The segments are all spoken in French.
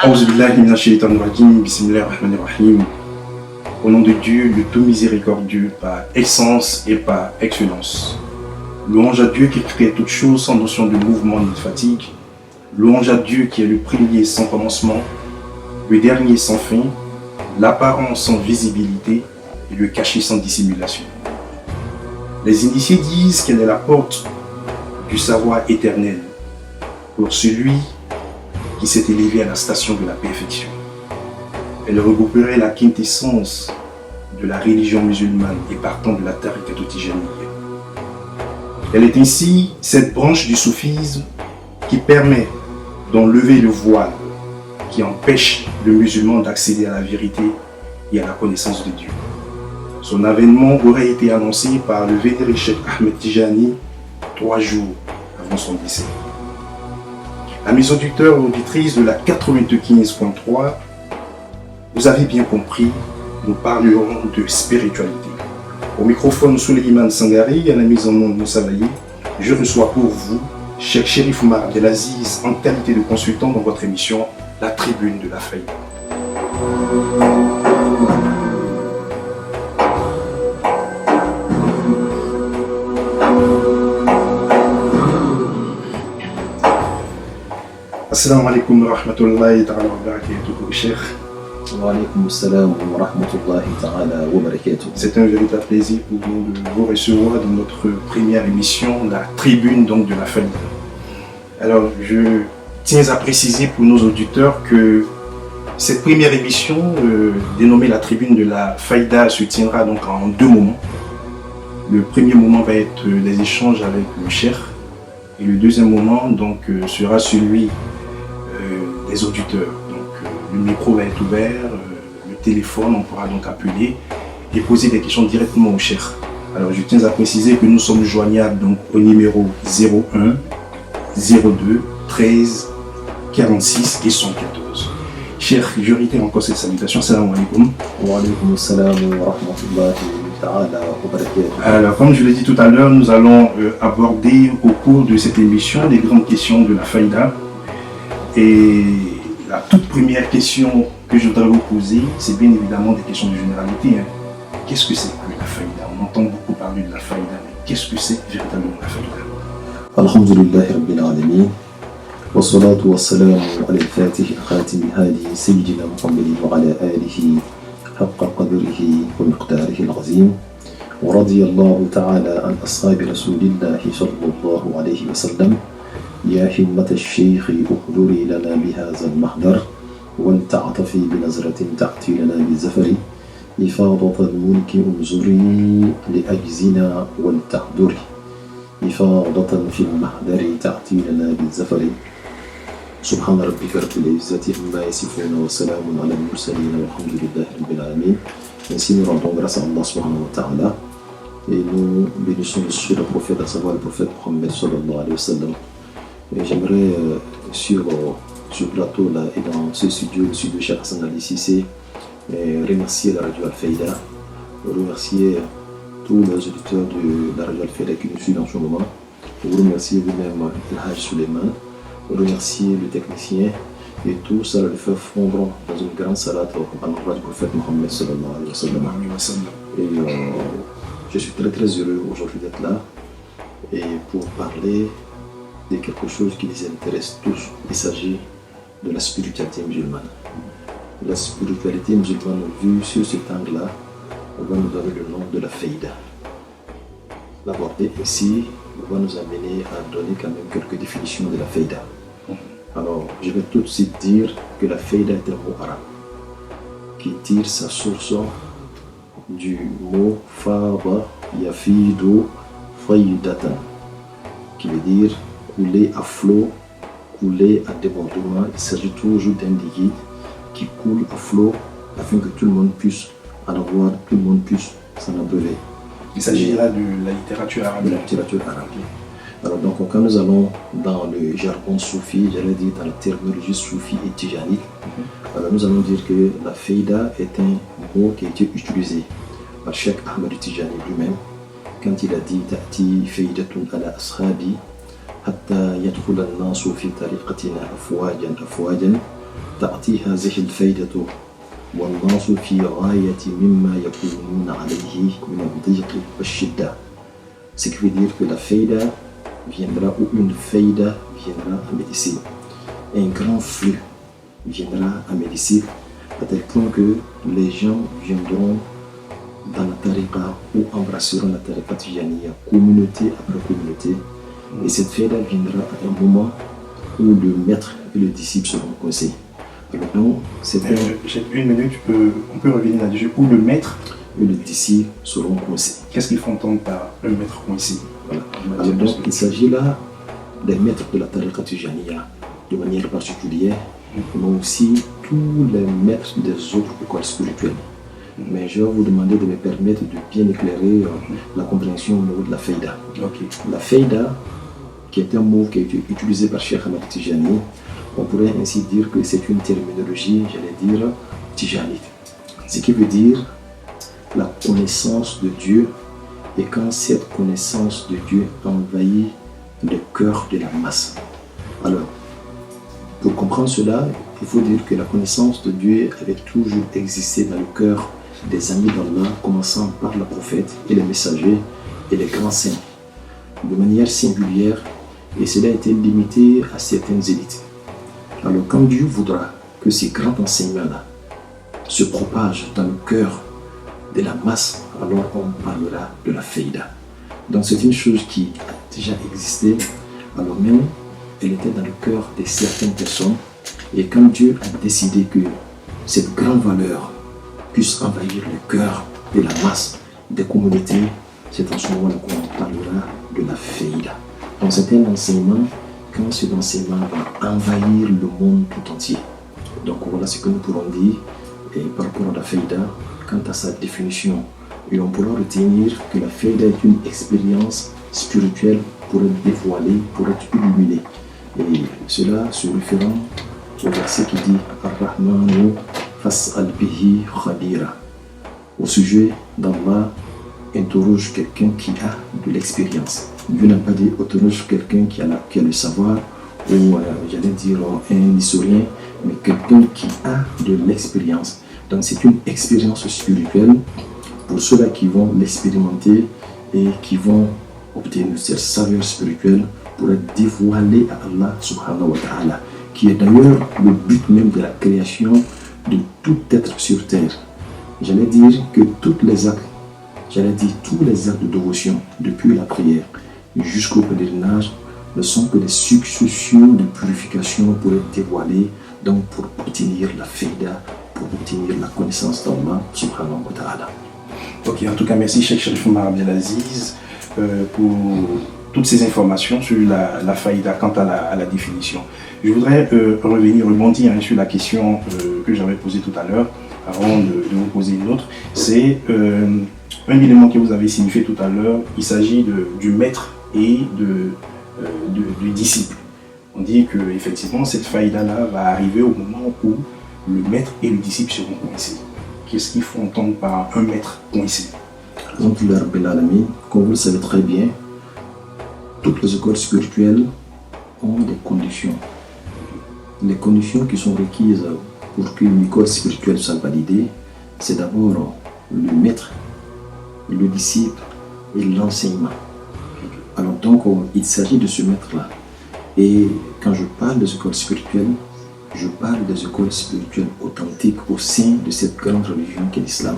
A'oudhu billahi minash shaitanir rajim, bismillahir rahmanir rahim. Au nom de Dieu, le tout miséricordieux, par essence et par excellence. Louange à Dieu qui crée toutes choses sans notion de mouvement ni de fatigue. Louange à Dieu qui est le premier sans commencement, le dernier sans fin, l'apparent sans visibilité et le caché sans dissimulation. Les initiés disent qu'elle est la porte du savoir éternel pour celui qui s'est élevé à la station de la perfection. Elle regrouperait la quintessence de la religion musulmane et partant de la tariqa tijaniyya. Elle est ainsi cette branche du soufisme qui permet d'enlever le voile qui empêche le musulman d'accéder à la vérité et à la connaissance de Dieu. Son avènement aurait été annoncé par le vénéré Cheikh Ahmed Tijani 3 jours avant son décès. Amis auditeurs et auditrices de la 95.3, vous avez bien compris, nous parlerons de spiritualité. Au microphone Souleymane Sangari et à la mise en onde Moussa Baye, je reçois pour vous Cheikh Cherif Oumar Abdelaziz en qualité de consultant dans votre émission La Tribune de la Faïda. Assalamu alaikum wa rahmatullahi ta'ala wa barakatuhu, Cheikh. Wa alaikum assalam wa rahmatullahi ta'ala wa barakatuhu. C'est un véritable plaisir pour nous de vous recevoir dans notre première émission, la Tribune donc de la Faïda. Alors, je tiens à préciser pour nos auditeurs que cette première émission, dénommée la Tribune de la Faïda, se tiendra donc en 2 moments. Le premier moment va être les échanges avec le Cheikh et le deuxième moment donc sera celui des auditeurs. Donc le micro va être ouvert, le téléphone, on pourra donc appeler et poser des questions directement au Cheikh. Alors je tiens à préciser que nous sommes joignables donc au numéro 01 02 13 46 et 114. Cheikh, je réitère encore cette salutation. Salam alaikum. Wa alaikum assalam wa rahmatullahi ta'ala wa barakatuhu. Alors comme je l'ai dit tout à l'heure, nous allons aborder au cours de cette émission les grandes questions de la Faïda. Et la toute première question que je voudrais vous poser, c'est bien évidemment des questions de généralité. Qu'est-ce que c'est que la Faïda? On entend beaucoup parler de la Faïda, mais qu'est-ce que c'est véritablement la Faïda? Alhamdulillahi rabbil alamin. Wa salatu wa salamu ala al-fatih khatim hadi sayyidina Muhammadin wa ala alihi haqqa qadrihi wa miqdarihi al-azim. Wa radiyallahu ta'ala an ashabi rasulillahi sallallahu alayhi wa sallam. يا همة الشيخ احضري لنا بهذا المحضر ولتعطفي بنظرة تأتي لنا بالزفر إفاضة الملك انظري لأجزنا ولتحضري إفاضة في المحضر تأتي لنا بالزفر سبحان ربك رب العزة عما يصفون وسلام على المرسلين والحمد لله رب العالمين. Ainsi nous rendons grâce à Allah subhanahu wa ta'ala et nous bénissons sur le prophète, à savoir le prophète Mohammed sallallahu alayhi wa sallam. Et j'aimerais sur ce plateau là et dans ce studio Cheikh Hassan Ali Cissé remercier la radio Al-Faïda, remercier tous les auditeurs de la radio Al-Faïda qui nous suivent en ce moment, vous remercier vous-même El Hajj Suleiman, remercier le technicien et tout ça le fait fondre dans une grande salade à l'endroit du prophète Mohammed sallallahu alayhi wa sallam. Et je suis très très heureux aujourd'hui d'être là et pour parler de quelque chose qui les intéresse tous. Il s'agit de la spiritualité musulmane. La spiritualité musulmane, vue sur cet angle-là, on va nous donner le nom de la Faïda. L'aborder ici va nous amener à donner quand même quelques définitions de la Faïda. Alors, je vais tout de suite dire que la Faïda est un mot arabe qui tire sa source du mot Fada Yafidu Faydatan, qui veut dire couler à flot, couler à débordement. Il s'agit toujours d'un liquide qui coule à flot afin que tout le monde puisse en avoir, tout le monde puisse s'en abreuver. Il s'agit là de la littérature arabe. De la littérature arabe. Alors donc quand nous allons dans le jargon soufi, j'allais dire dans la terminologie soufi et tijanite, alors nous allons dire que la Faïda est un mot qui a été utilisé par Cheikh Ahmed Tijani lui-même quand il a dit Ta'ti Faïdatun ala ashabi حتى يدخل الناس في طريقتنا أفواجا تأتي هذه الفائدة والناس في غاية مما يكونون عليه من الضيق والشدة. Ce qui veut dire que la faïda viendra, ou une faïda viendra à médecine. Un grand flux viendra à médecine, à tel point que les gens viendront dans la tariqa ou embrasseront la tariqa tijaniya, communauté après communauté. Et cette faïda viendra à un moment où le maître et le disciple seront coincés. Alors donc, j'ai une minute, on peut revenir là-dessus. Où le maître et le disciple seront coincés. Qu'est-ce qu'il faut entendre par le maître coincé? Voilà. Alors donc, il s'agit là des maîtres de la tariqa tijaniya de manière particulière, mais aussi tous les maîtres des autres écoles spirituelles. Mais je vais vous demander de me permettre de bien éclairer la compréhension au niveau de la faïda. Okay. La faïda, qui est un mot qui a été utilisé par Cheikh Ahmed Tijani, on pourrait ainsi dire que c'est une terminologie, j'allais dire, tijanite. Ce qui veut dire la connaissance de Dieu, et quand cette connaissance de Dieu envahit le cœur de la masse. Alors, pour comprendre cela, il faut dire que la connaissance de Dieu avait toujours existé dans le cœur des amis d'Allah, commençant par le prophète et les messagers et les grands saints, de manière singulière, et cela a été limité à certaines élites. Alors quand Dieu voudra que ces grands enseignements-là se propagent dans le cœur de la masse, alors on parlera de la faïda. Donc c'est une chose qui a déjà existé, alors même elle était dans le cœur de certaines personnes, et quand Dieu a décidé que cette grande valeur puisse envahir le cœur de la masse des communautés, c'est en ce moment-là qu'on parlera de la faïda. Donc c'est un enseignement, quand cet enseignement va envahir le monde tout entier. Donc voilà ce que nous pourrons dire et par rapport à la faïda, quant à sa définition. Et on pourra retenir que la faïda est une expérience spirituelle pour être dévoilée, pour être illuminée. Et cela se référant au verset qui dit Ar-Rahmanu fas'al bihi khabira. Au sujet d'Allah, interroge quelqu'un qui a de l'expérience. Dieu n'a pas dit interroge quelqu'un qui a le savoir, ou j'allais dire un historien, mais quelqu'un qui a de l'expérience. Donc c'est une expérience spirituelle pour ceux-là qui vont l'expérimenter et qui vont obtenir cette saveur spirituelle pour être dévoilés à Allah subhanahu wa ta'ala, qui est d'ailleurs le but même de la création de tout être sur terre. J'allais dire que tous les actes de dévotion, depuis la prière jusqu'au pèlerinage, ne sont que des successions de purification pour être dévoilés, donc pour obtenir la faïda, pour obtenir la connaissance d'Allah subhanahu wa ta'ala. Ok, en tout cas, merci Cheikh Cherif Oumar Abdelaziz pour toutes ces informations sur la faïda quant à la définition. Je voudrais rebondir sur la question que j'avais posée tout à l'heure, avant de vous poser une autre. C'est un élément que vous avez signifié tout à l'heure, il s'agit du maître et du disciple. On dit qu'effectivement, cette faïda-là va arriver au moment où le maître et le disciple seront coincés. Qu'est-ce qu'il faut entendre par un maître coincé? Donc, comme vous le savez très bien, toutes les écoles spirituelles ont des conditions. Les conditions qui sont requises pour qu'une école spirituelle soit validée, c'est d'abord le maître, le disciple et l'enseignement. Alors donc, il s'agit de ce maître-là. Et quand je parle des écoles spirituelles, je parle des écoles spirituelles authentiques au sein de cette grande religion qu'est l'islam,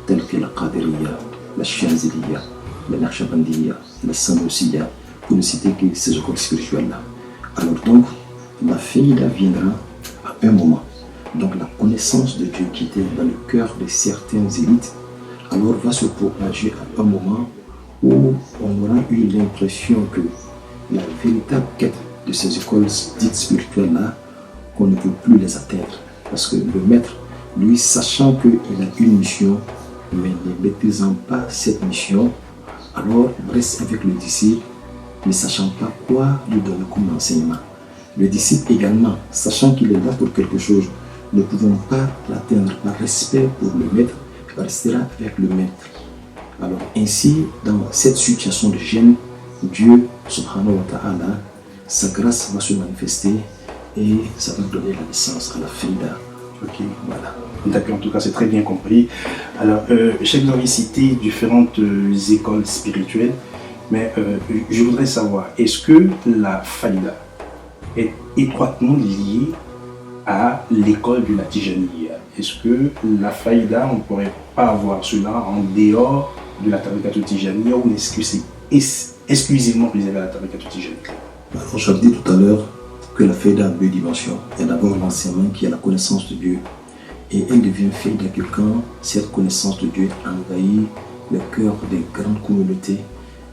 telles que la Qadiriya, la Shaziliya, la Naqshbandiya, la Sanusiya, pour ne citer que ces écoles spirituelles-là. Alors donc, la faïda viendra à un moment. Donc la connaissance de Dieu qui était dans le cœur de certaines élites, alors va se propager à un moment où on aura eu l'impression que la véritable quête de ces écoles dites spirituelles-là, qu'on ne peut plus les atteindre. Parce que le maître, lui, sachant qu'il a une mission, mais ne maîtrisant pas cette mission, alors reste avec le disciple, ne sachant pas quoi lui donner comme enseignement. Le disciple également, sachant qu'il est là pour quelque chose, ne pouvant pas l'atteindre par respect pour le maître, restera avec le maître. Alors ainsi, dans cette situation de gêne, Dieu, subhanahu wa ta'ala, sa grâce va se manifester et ça va donner la naissance à la faïda. Ok. Voilà. D'accord, en tout cas, c'est très bien compris. Alors, Cheikh, vous avez cité différentes écoles spirituelles, mais je voudrais savoir, est-ce que la faïda est étroitement liée à l'école de la Tijaniya? Est-ce que la faïda, on ne pourrait pas avoir cela en dehors de la tariqat Tijaniya, ou est-ce que c'est exclusivement réservé à la tariqat Tijaniya? Alors, j'avais dit tout à l'heure que la faïda a deux dimensions. Il y a d'abord l'enseignement qui est la connaissance de Dieu. Et elle devient faïda que quand cette connaissance de Dieu envahit le cœur des grandes communautés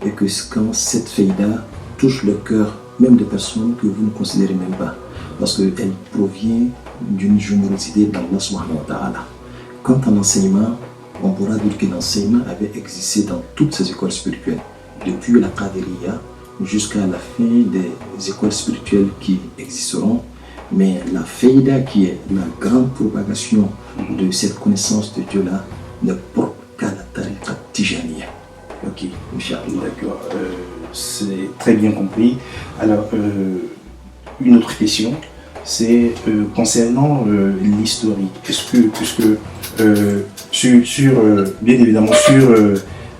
et que quand cette faïda touche le cœur même des personnes que vous ne considérez même pas, parce qu'elle provient d'une générosité d'Allah subhanahu wa ta'ala. Quant à l'enseignement, on pourra dire que l'enseignement avait existé dans toutes ces écoles spirituelles, depuis la Qadiriya jusqu'à la fin des écoles spirituelles qui existeront. Mais la faïda, qui est la grande propagation de cette connaissance de Dieu-là, ne porte qu'à la tariqa tijaniya. Ok, Inch'Allah. d'accord, c'est très bien compris. Alors, une autre question, c'est concernant l'historique. Est-ce que bien évidemment, sur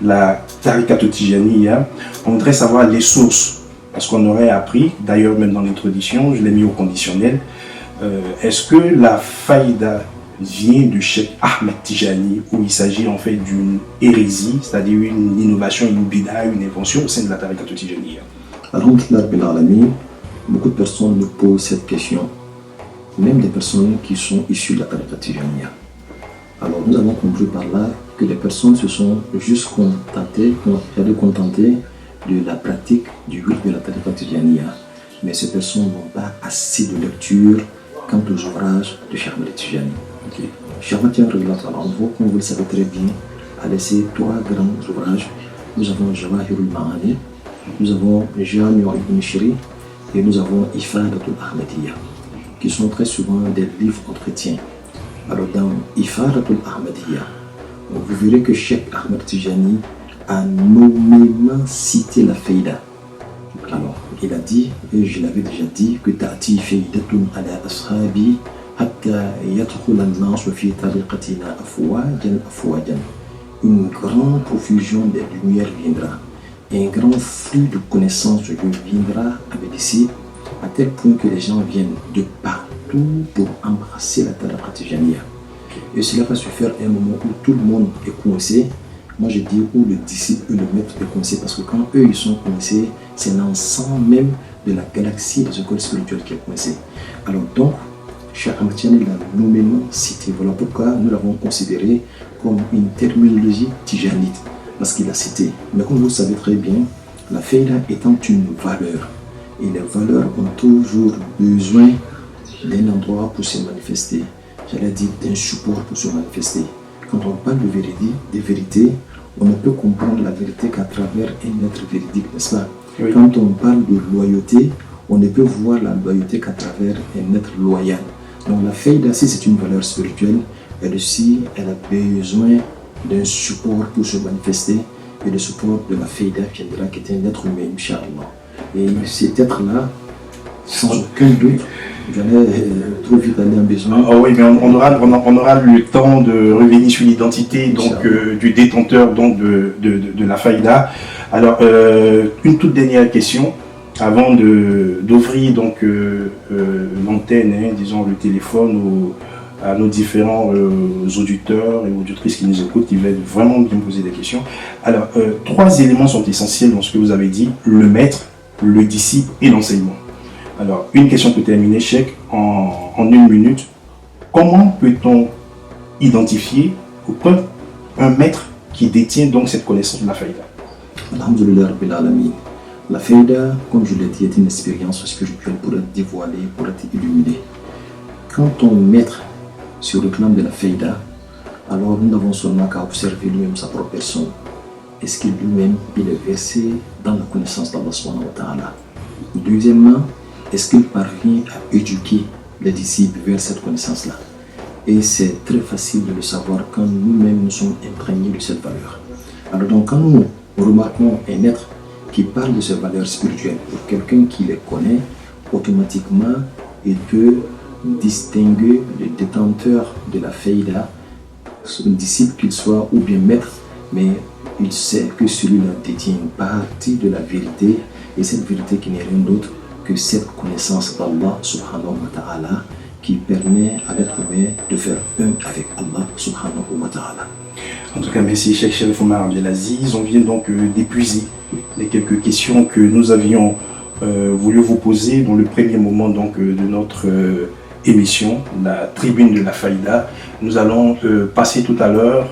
la tariqa tijaniya, on voudrait savoir les sources. Parce qu'on aurait appris, d'ailleurs même dans l'introduction, je l'ai mis au conditionnel, est-ce que la faïda vient du Cheikh Ahmed Tijani, où il s'agit en fait d'une hérésie, c'est-à-dire une innovation, une bida, une invention au sein de la tariqa Tijaniya? Alhamdulillah Rabbil Alamin, beaucoup de personnes nous posent cette question, même des personnes qui sont issues de la tariqa Tijaniya. Alors nous avons compris par là que les personnes se sont juste contentées de la pratique du wird de la tariqa Tijaniya, mais ces personnes n'ont pas assez de lecture quant aux ouvrages de Cheikh Ahmed Tijani. Cheikh Ahmed Tijani, comme vous le savez très bien, a laissé trois grands ouvrages. Nous avons Jawahirul Ma'ani, nous avons Jami' ibn Shiri et nous avons Ifadatul Ahmadiyya, qui sont très souvent des livres entretiens. Alors dans Ifadatul Ahmadiyya, vous verrez que Cheikh Ahmed Tijani a nommément cité la faïda. Alors, il a dit, et je l'avais déjà dit, que ta'ti faïdatun ala ashabi hatta yadkhul an-nas fi tariqatina afwajan. Une grande profusion de lumière viendra, et un grand flux de connaissances de Dieu viendra avec ici, à tel point que les gens viennent de partout pour embrasser la tariqa tijaniya. Et cela va se faire à un moment où tout le monde est coincé. Moi je dis où le disciple et le maître est coincé, parce que quand eux ils sont coincés, c'est l'ensemble même de la galaxie des écoles spirituelles qui est coincé. Alors donc, Cheikh Ahmed Tijani l'a nommément cité. Voilà pourquoi nous l'avons considéré comme une terminologie tijanite, parce qu'il a cité. Mais comme vous le savez très bien, la faïda étant une valeur, et les valeurs ont toujours besoin d'un endroit pour se manifester. J'allais dire d'un support pour se manifester. Quand on parle de vérité, on ne peut comprendre la vérité qu'à travers un être véridique, n'est-ce pas? Oui. Quand on parle de loyauté, on ne peut voir la loyauté qu'à travers un être loyal. Donc la faïda, si c'est une valeur spirituelle, elle aussi, elle a besoin d'un support pour se manifester. Et le support de la faïda viendra, qui est un être humain, Inch'Allah. Et cet être-là, sans aucun doute, j'allais trop vite aller en besoin. Ah oui, mais on aura le temps de revenir sur l'identité donc du détenteur donc de la faïda. Alors, une toute dernière question avant d'ouvrir donc l'antenne, hein, disons le téléphone à nos différents auditeurs et auditrices qui nous écoutent, qui veulent vraiment bien poser des questions. Alors, trois éléments sont essentiels dans ce que vous avez dit: le maître, le disciple et l'enseignement. Alors, une question pour terminer, Cheikh, en une minute. Comment peut-on identifier un maître qui détient donc cette connaissance de la faïda? Alhamdulillah Rabbil Alamin. La faïda, comme je l'ai dit, est une expérience spirituelle pour être dévoilée, pour être illuminée. Quand ton maître se réclame de la faïda, alors nous n'avons seulement qu'à observer lui-même sa propre personne. Est-ce qu'il lui-même il est versé dans la connaissance d'Allah subhanahu wa ta'ala? Deuxièmement, est-ce qu'il parvient à éduquer les disciples vers cette connaissance-là? Et c'est très facile de le savoir quand nous-mêmes nous sommes imprégnés de cette valeur. Alors donc quand nous remarquons un être qui parle de ces valeurs spirituelles, pour quelqu'un qui les connaît, automatiquement il peut distinguer le détenteur de la faïda, son disciple qu'il soit ou bien maître, mais il sait que celui-là détient une partie de la vérité, et cette vérité qui n'est rien d'autre que cette connaissance d'Allah subhanahu wa ta'ala qui permet à l'être humain de faire un avec Allah subhanahu wa ta'ala. En tout cas, merci Cheikh Cherif Oumar Abdelaziz. On vient donc d'épuiser les quelques questions que nous avions voulu vous poser dans le premier moment donc, de notre émission, la tribune de la Faïda. Nous allons passer tout à l'heure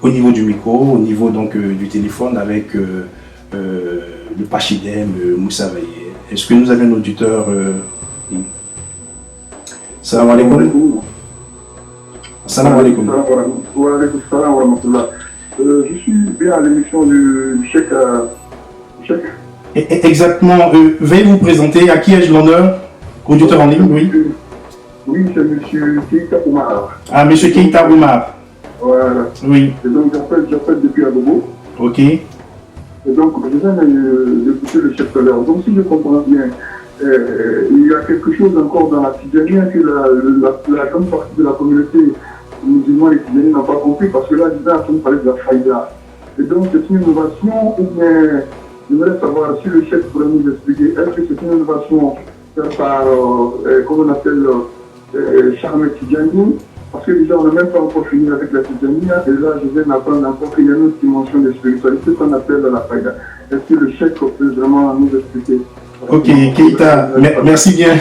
au niveau du micro, au niveau donc, du téléphone avec le Pachidem Moussa Vaye. Est-ce que nous avons un auditeur Salam alaikum. Salam alaikum. Wa alaikum salam wa rahmatullah. Je suis bien à l'émission du Cheikh. Exactement. Veuillez vous présenter. À qui ai-je l'honneur? Auditeur en ligne, oui. Oui, c'est M. Keita Oumar. Ah, M. Keita Oumar. Voilà. Oui. Et donc, j'appelle depuis Abobo. Ok. Et donc, je viens d'écouter le chef tout à l'heure. Donc, si je comprends bien, il y a quelque chose encore dans la Tidjaniya que la grande partie de la communauté musulmane et tidjanienne n'a pas compris, parce que là, je viens de parler de la faïda. Et donc, c'est une innovation, ou bien, j'aimerais savoir si le chef pourrait nous expliquer, est-ce que c'est une innovation faite par, comment on appelle, Charme Tidjani, parce que déjà, on n'a même pas encore fini avec la Tidjaniya, et là, je viens d'apprendre encore qu'il y a une autre dimension de spiritualité qu'on appelle la faïda. Est-ce que le chef peut vraiment nous expliquer? Ok, Keita, merci bien.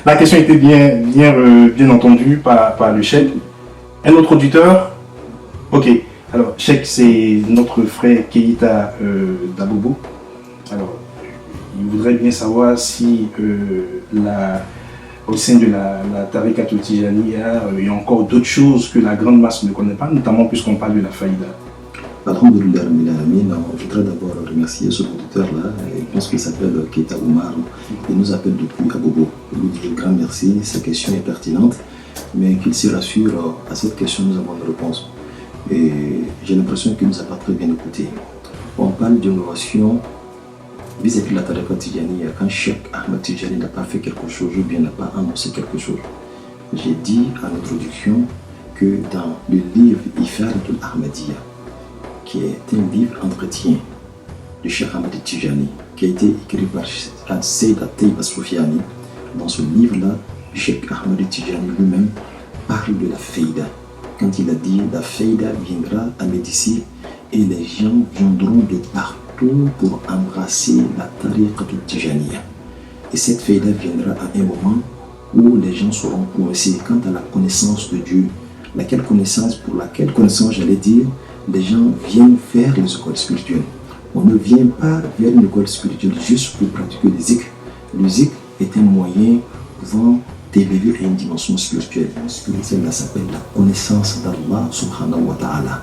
La question était bien entendue par le chef. Un autre auditeur? Ok, alors, chef, c'est notre frère Keita d'Abobo. Alors, il voudrait bien savoir si au sein de la Tariqa Tijaniya, il y a encore d'autres choses que la grande masse ne connaît pas, notamment puisqu'on parle de la faïda. Alhamdulillah, je voudrais d'abord remercier ce auditeur-là, je pense qu'il s'appelle Keita Oumar, il nous appelle depuis Abobo. Je lui dis un grand merci, sa question est pertinente, mais qu'il se rassure, à cette question nous avons une réponse. Et j'ai l'impression qu'il ne nous a pas très bien écouté. On parle d'innovation vis-à-vis de la Tariqa Tidjaniya, quand Cheikh Ahmed Tidjani n'a pas fait quelque chose ou bien n'a pas annoncé quelque chose. J'ai dit en introduction que dans le livre Ifadatul Ahmadiyya, qui est un livre entretien de Cheikh Ahmed Tidjani, qui a été écrit par Sayyid At-Tayyib As-Soufiani. Dans ce livre-là, Cheikh Ahmed Tidjani lui-même parle de la faïda. Quand il a dit la faïda viendra à mes disciples et les gens viendront de partout pour embrasser la tariqa Tidjaniya. Et cette faïda viendra à un moment où les gens seront coincés quant à la connaissance de Dieu. Pour laquelle connaissance, j'allais dire, les gens viennent faire les écoles spirituelles. On ne vient pas vers une école spirituelle juste pour pratiquer le zikr. Le zikr est un moyen pouvant t'élever à une dimension spirituelle. Spirituelle, là s'appelle la connaissance d'Allah subhanahu wa ta'ala.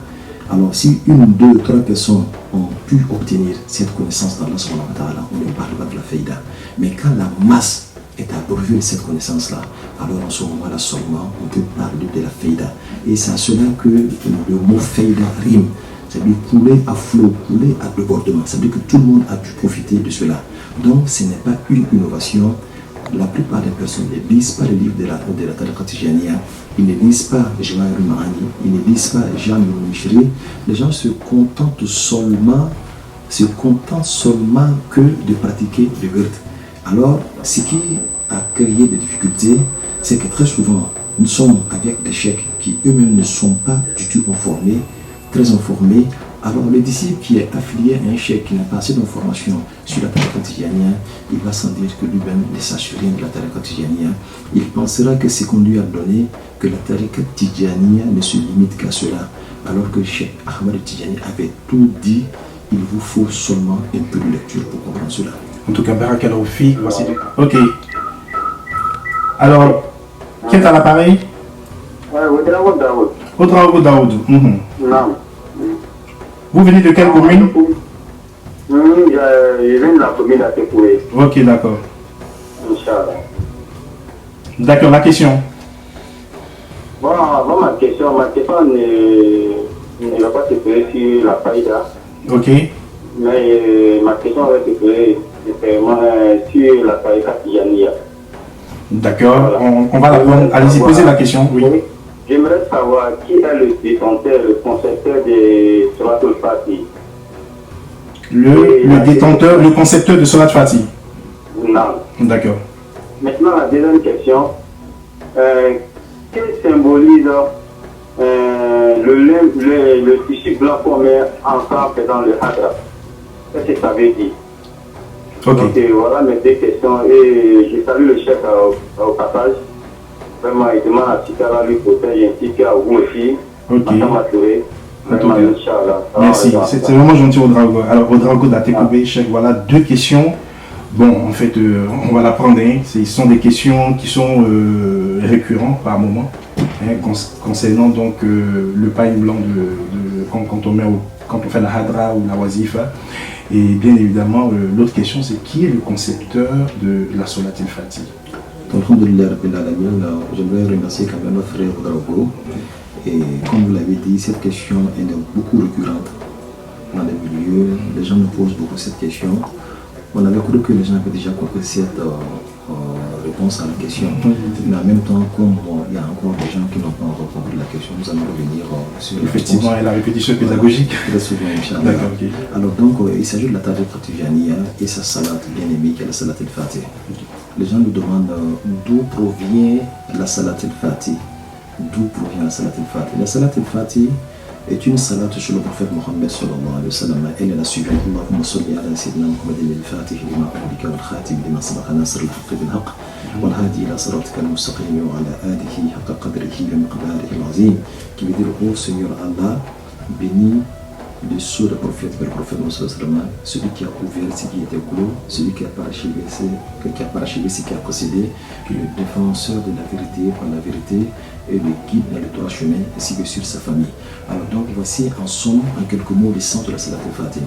Alors si une, deux, trois personnes ont pu obtenir cette connaissance d'Allah subhanahu wa ta'ala, on ne parle pas de la faïda. Mais quand la masse est abreuvé de cette connaissance-là, alors en ce moment-là seulement, on peut parler de la faïda. Et c'est à cela que le mot faïda rime. C'est-à-dire couler à flot, couler à débordement. C'est-à-dire que tout le monde a pu profiter de cela. Donc ce n'est pas une innovation. La plupart des personnes ne lisent pas les livres de la Tariqa Tidjaniya. Ils ne lisent pas Jawahir al-Ma'ani, ils ne lisent pas Jami al-Mishri. Les gens se contentent seulement que de pratiquer le wird. Alors, ce qui a créé des difficultés, c'est que très souvent, nous sommes avec des cheikhs qui eux-mêmes ne sont pas du tout informés, très informés. Alors, le disciple qui est affilié à un cheikh qui n'a pas assez d'informations sur la Tariqa Tidjaniya, il va sans dire que lui-même ne sache rien de la Tariqa Tidjaniya. Il pensera que ce qu'on lui a donné, que la Tariqa Tidjaniya ne se limite qu'à cela. Alors que Cheikh Ahmed Tidjani avait tout dit, il vous faut seulement un peu de lecture pour comprendre cela. En tout cas, Barakallahu Fik, voici. Ok. Alors, qui est à l'appareil? Oudraoud Daoud. Vous venez de quelle commune? Je viens de la commune à Tekoué. Ok, d'accord. Inch'Allah. D'accord, la question. Bon, ma question ne va pas se faire sur la faïda. Ok. Mais ma question va se faire sur la Tariqa Tidjaniya. D'accord, Voilà. on va la prendre. Allez-y, posez la question. Oui. Oui. J'aimerais savoir qui est le détenteur, le concepteur des Suratul Fatih. Le détenteur, le concepteur de Salat Fatih. Non. D'accord. Maintenant, la deuxième question. Que symbolise le tissu blanc qu'on met ensemble dans le hadra? Qu'est-ce que ça veut dire? Ok. Donc voilà mes deux questions. Et je salue le chef au passage. Vraiment, il demande à Tikara lui protège ainsi qu'à vous aussi. Ok. Vraiment, Inch'Allah. Merci, c'est vraiment gentil Odrago. Alors Odrago d'Atekoube, chef, voilà deux questions. Bon, en fait, on va la prendre. Hein. Ce sont des questions qui sont récurrentes par moment, hein, concernant donc le pain blanc quand on fait la hadra ou la wazifa. Et bien évidemment, l'autre question, c'est qui est le concepteur de la Salat al-Fatih? Alhamdulillah Rabbil Alamin, j'aimerais remercier quand même notre frère Odrago. Et comme vous l'avez dit, cette question elle est beaucoup récurrente dans les milieux. Les gens nous posent beaucoup cette question. On avait cru que les gens avaient déjà compris cette réponse à la question. Mais en même temps, comme il y a encore des gens qui n'ont pas encore compris la question, nous allons revenir sur la Effectivement, réponse. et la répétition pédagogique. Très souvent, Inch'Allah. D'accord, ok. Alors donc, il s'agit de la tariqa tijaniya et sa salat bien aimée qui est la salat al-Fatih. Les gens nous demandent d'où provient la salat al-Fatih. D'où provient la salat al-Fatih? La salat al-Fatih est une salat sur le prophète Mohammed sallallahu alayhi wa sallam. Elle est la suivante. Allahumma salli ala sayyidina Muhammadin al-Fatih lima ughliqa wal khatim lima sabaqa nasr al-haqq bil haqq wal hadi ila siratika al-mustaqim wa ala alihi haqqa qadrihi wa miqdarihi al-azim. Qui veut dire, ô Seigneur Allah, béni le sceau du prophète vers le prophète Mohammed, celui qui a ouvert ce qui était clos, celui qui a parachevé ce qui a précédé, le défenseur de la vérité par la vérité et le guide dans le droit chemin, ainsi que sur sa famille. Alors donc voici en somme, en quelques mots, le sens de la salat al-Fatih.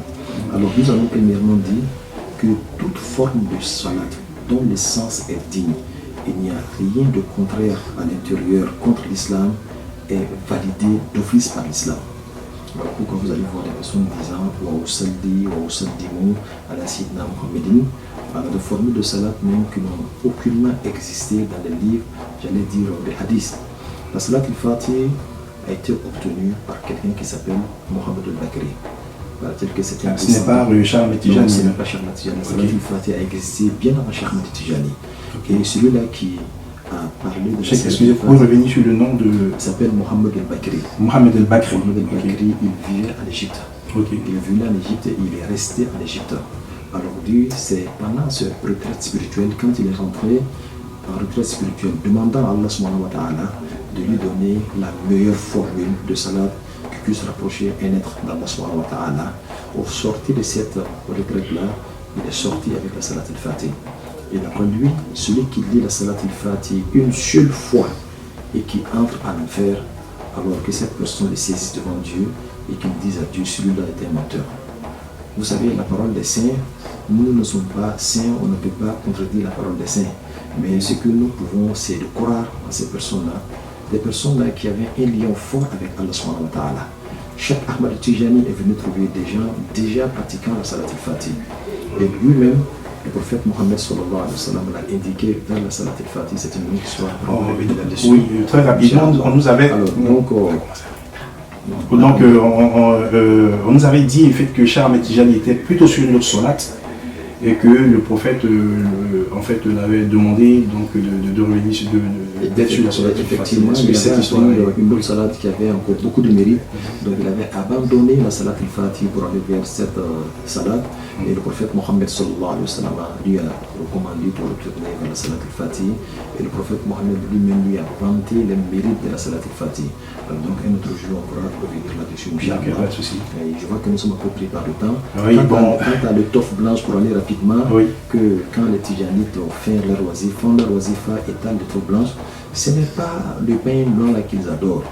Alors nous allons premièrement dire que toute forme de salat dont le sens est digne, il n'y a rien de contraire à l'intérieur contre l'islam, est validé d'office par l'islam. Alors, quand vous allez voir des personnes disant wa usalli wa usallimu ala sayyidina Muhammadin, alors des formules de salat même qui n'ont aucunement existé dans les livres, j'allais dire des hadiths. La salat al-Fatih a été obtenue par quelqu'un qui s'appelle Mohammed al-Bakri. Ce n'est pas Cheikh Ahmed Tijani. Non, ce n'est pas Cheikh Ahmed Tijani. La salat al-Fatih a existé bien avant Cheikh Ahmed Tijani. Et celui-là qui a parlé de Cheikh, est-ce que vous pouvez revenir sur le nom de... Il s'appelle Mohammed al-Bakri. Mohammed al-Bakri. Mohammed al-Bakri, il vivait en Égypte. Okay. Il est venu en Égypte et il est resté en Égypte. Alors lui, c'est pendant ce retraite spirituelle, quand il est rentré en retraite spirituelle, demandant à Allah subhanahu wa ta'ala de lui donner la meilleure formule de salat qui puisse rapprocher un être d'Allah subhanahu wa ta'ala. Au sortir de cette retraite-là, il est sorti avec la salat al-Fatih. Et d'après lui, celui qui lit la salat al-Fatih une seule fois et qui entre en enfer, alors que cette personne le saisit devant Dieu et qu'il dise à Dieu, celui-là est un menteur. Vous savez, la parole des saints, nous ne sommes pas saints, on ne peut pas contredire la parole des saints. Mais ce que nous pouvons, c'est de croire en ces personnes-là, des personnes-là qui avaient un lien fort avec Allah subhanahu wa ta'ala. Cheikh Ahmed Tijani est venu trouver des gens déjà pratiquant la salat al-Fatih. Et lui-même, le prophète Mohammed sallallahu alayhi wa sallam l'a indiqué dans la salat al-Fatih, c'est une longue histoire. Oui, très rapidement, on nous avait... Alors, on nous avait dit en fait, que Cheikh Ahmed Tijani était plutôt sur une autre salat et que le prophète en fait l'avait demandé donc de revenir d'être sur la salat. Effectivement, il avait une autre salat qui avait encore beaucoup de mérite, donc il avait abandonné la salat al-Fatih pour aller vers cette salat. Et le prophète Mohammed sallallahu alayhi wa sallam lui a recommandé pour retourner vers la salat al-Fatih. Et le prophète Mohammed lui-même lui a vanté les mérites de la salat al-Fatih. Donc un autre jour on pourra revenir là-dessus. Je vois que nous sommes un peu pris par le temps. Oui, quant à l'étoffe blanche, pour aller rapidement, que quand les Tijanites font leur wazifa étalent l'étoffe blanche, ce n'est pas le pain blanc là qu'ils adorent.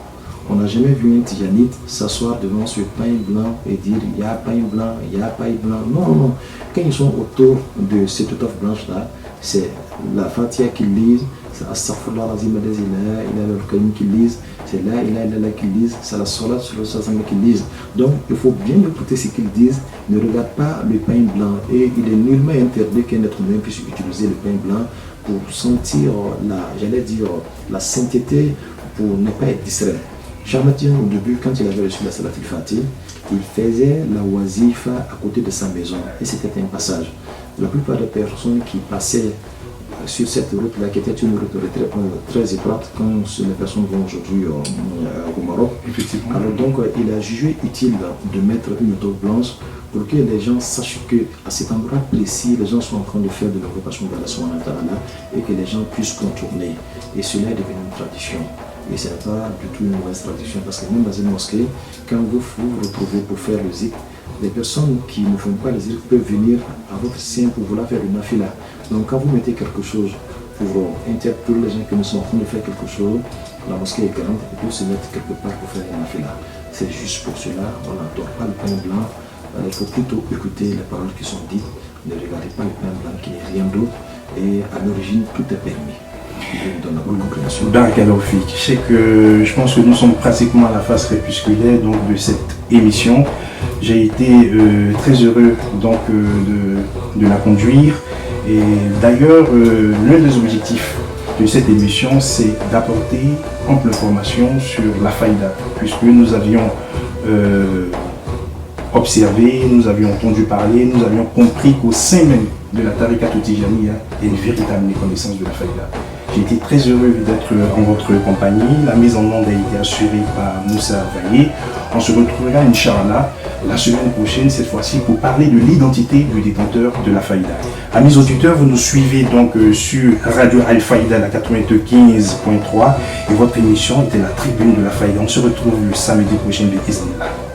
On n'a jamais vu un Tijanite s'asseoir devant ce pain blanc et dire il y a pain blanc, il y a pain blanc. Non, non. Quand ils sont autour de cette étoffe blanche-là, c'est la Fatiha qu'ils lisent, c'est Astaghfirullah Azim Adazila, il y a le Karim qu'ils lisent, c'est là, il y a qu'ils lisent, c'est la Salat sur le Sassam qu'ils lisent. Donc il faut bien écouter ce qu'ils disent, ne regarde pas le pain blanc. Et il est nullement interdit qu'un être humain puisse utiliser le pain blanc pour sentir la sainteté, pour ne pas être distrait. Cheikh Ahmed Tidiane, au début, quand il avait reçu la Salat al-Fatih, il faisait la wazifa à côté de sa maison, et c'était un passage. La plupart des personnes qui passaient sur cette route-là, qui était une route très étroite, comme les personnes vont aujourd'hui au Maroc. Effectivement. Alors donc, il a jugé utile de mettre une auto blanche pour que les gens sachent qu'à cet endroit précis, les gens sont en train de faire de l'invocation d'Allah Subhanahu wa Ta'ala et que les gens puissent contourner. Et cela est devenu une tradition. Et ce n'est pas du tout une mauvaise tradition, parce que même dans une mosquée, quand vous vous retrouvez pour faire le zikr, les personnes qui ne font pas le zikr peuvent venir à votre sein pour vouloir faire une nafila. Donc quand vous mettez quelque chose pour interpeller les gens qui ne sont en train de faire quelque chose, la mosquée est grande, ils peuvent se mettre quelque part pour faire une nafila. C'est juste pour cela, on n'adore pas le pain blanc, il faut plutôt écouter les paroles qui sont dites, ne regardez pas le pain blanc qui n'est rien d'autre, et à l'origine tout est permis. Je pense que nous sommes pratiquement à la phase crépusculaire donc, de cette émission. J'ai été très heureux donc, de la conduire. Et d'ailleurs, l'un des objectifs de cette émission, c'est d'apporter ample information sur la faïda, puisque nous avions observé, nous avions entendu parler, nous avions compris qu'au sein même de la Tariqa Tijaniya, il y a une véritable méconnaissance de la faïda. J'ai été très heureux d'être en votre compagnie. La mise en onde a été assurée par Moussa Vaillé. On se retrouvera, Inch'Allah, la semaine prochaine, cette fois-ci, pour parler de l'identité du détenteur de la faïda. Amis auditeurs, vous nous suivez donc sur Radio Al-Faïda, la 95.3, et votre émission était la tribune de la faïda. On se retrouve le samedi prochain de Iznillah.